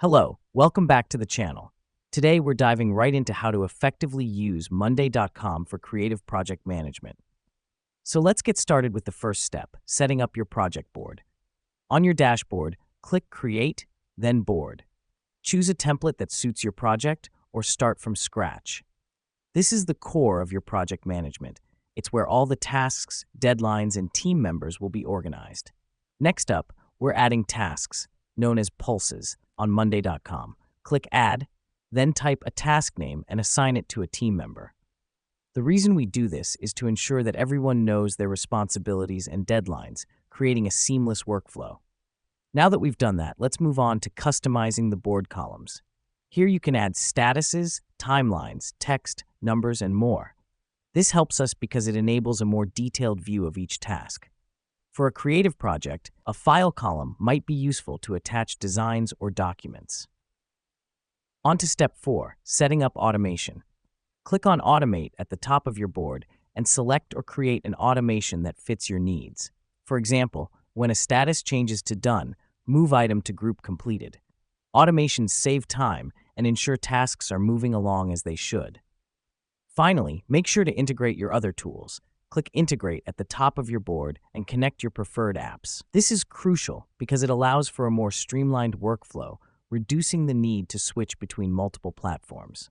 Hello, welcome back to the channel. Today we're diving right into how to effectively use Monday.com for creative project management. So let's get started with the first step, setting up your project board. On your dashboard, click Create, then Board. Choose a template that suits your project or start from scratch. This is the core of your project management. It's where all the tasks, deadlines, and team members will be organized. Next up, we're adding tasks, known as pulses, on Monday.com. Click Add, then type a task name and assign it to a team member. The reason we do this is to ensure that everyone knows their responsibilities and deadlines, creating a seamless workflow. Now that we've done that, let's move on to customizing the board columns. Here you can add statuses, timelines, text, numbers, and more. This helps us because it enables a more detailed view of each task. For a creative project, a file column might be useful to attach designs or documents. On to step 4, setting up automation. Click on Automate at the top of your board and select or create an automation that fits your needs. For example, when a status changes to Done, move item to Group Completed. Automations save time and ensure tasks are moving along as they should. Finally, make sure to integrate your other tools. Click Integrate at the top of your board and connect your preferred apps. This is crucial because it allows for a more streamlined workflow, reducing the need to switch between multiple platforms.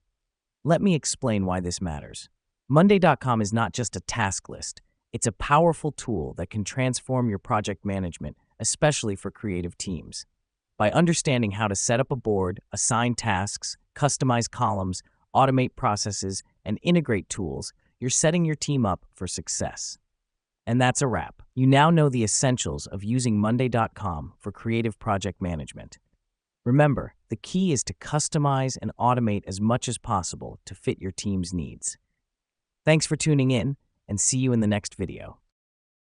Let me explain why this matters. Monday.com is not just a task list. It's a powerful tool that can transform your project management, especially for creative teams. By understanding how to set up a board, assign tasks, customize columns, automate processes, and integrate tools, you're setting your team up for success. And that's a wrap. You now know the essentials of using Monday.com for creative project management. Remember, the key is to customize and automate as much as possible to fit your team's needs. Thanks for tuning in, and see you in the next video.